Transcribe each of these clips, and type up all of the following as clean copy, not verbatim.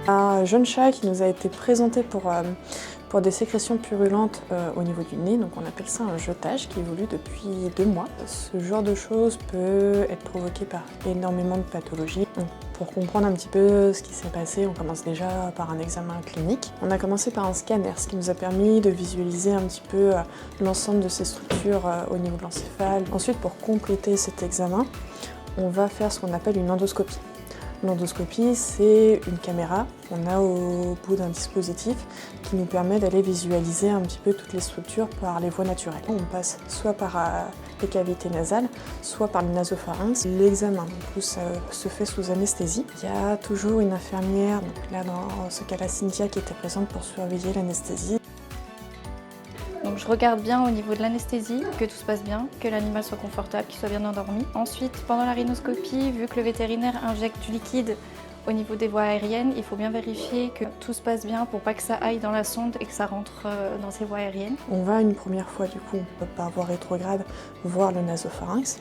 Un jeune chat qui nous a été présenté pour des sécrétions purulentes au niveau du nez, donc on appelle ça un jetage, qui évolue depuis 2 mois. Ce genre de choses peut être provoqué par énormément de pathologies. Donc, pour comprendre un petit peu ce qui s'est passé, on commence déjà par un examen clinique. On a commencé par un scanner, ce qui nous a permis de visualiser un petit peu l'ensemble de ces structures au niveau de l'encéphale. Ensuite, pour compléter cet examen, on va faire ce qu'on appelle une endoscopie. L'endoscopie, c'est une caméra qu'on a au bout d'un dispositif qui nous permet d'aller visualiser un petit peu toutes les structures par les voies naturelles. On passe soit par les cavités nasales, soit par le nasopharynx. L'examen se fait sous anesthésie. Il y a toujours une infirmière, donc là dans ce cas-là Cynthia, qui était présente pour surveiller l'anesthésie. Donc je regarde bien au niveau de l'anesthésie, que tout se passe bien, que l'animal soit confortable, qu'il soit bien endormi. Ensuite, pendant la rhinoscopie, vu que le vétérinaire injecte du liquide au niveau des voies aériennes, il faut bien vérifier que tout se passe bien pour pas que ça aille dans la sonde et que ça rentre dans ces voies aériennes. On va une première fois, du coup, par voie rétrograde, voir le nasopharynx.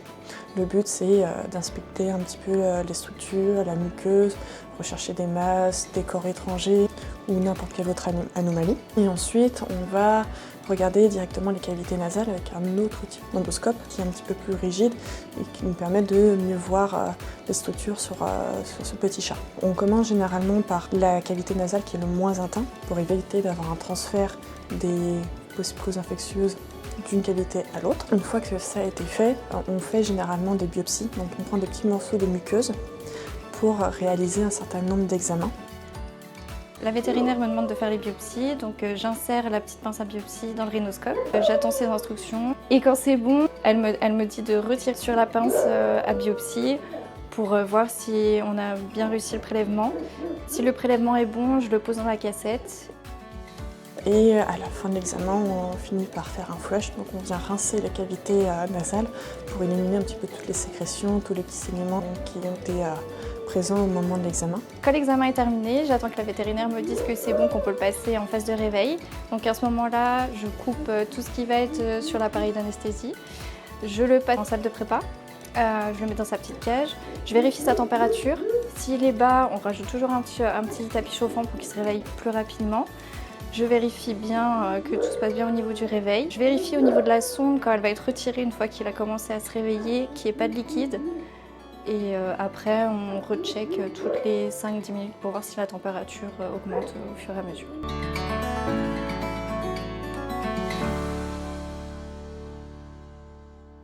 Le but, c'est d'inspecter un petit peu les structures, la muqueuse, rechercher des masses, des corps étrangers ou n'importe quelle autre anomalie. Et ensuite, on va regarder directement les cavités nasales avec un autre type d'endoscope qui est un petit peu plus rigide et qui nous permet de mieux voir les structures sur ce petit chat. On commence généralement par la cavité nasale qui est le moins atteint pour éviter d'avoir un transfert des possibles causes infectieuses d'une cavité à l'autre. Une fois que ça a été fait, on fait généralement des biopsies. Donc on prend des petits morceaux de muqueuse pour réaliser un certain nombre d'examens. La vétérinaire me demande de faire les biopsies, donc j'insère la petite pince à biopsie dans le rhinoscope. J'attends ses instructions et quand c'est bon, elle me dit de retirer sur la pince à biopsie pour voir si on a bien réussi le prélèvement. Si le prélèvement est bon, je le pose dans la cassette. Et à la fin de l'examen, on finit par faire un flush, donc on vient rincer les cavités nasales pour éliminer un petit peu toutes les sécrétions, tous les petits saignements qui ont été présents au moment de l'examen. Quand l'examen est terminé, j'attends que la vétérinaire me dise que c'est bon, qu'on peut le passer en phase de réveil. Donc à ce moment-là, je coupe tout ce qui va être sur l'appareil d'anesthésie. Je le passe en salle de prépa, je le mets dans sa petite cage. Je vérifie sa température. S'il est bas, on rajoute toujours un petit tapis chauffant pour qu'il se réveille plus rapidement. Je vérifie bien que tout se passe bien au niveau du réveil. Je vérifie au niveau de la sonde quand elle va être retirée une fois qu'il a commencé à se réveiller, qu'il n'y ait pas de liquide. Et après, on recheck toutes les 5-10 minutes pour voir si la température augmente au fur et à mesure.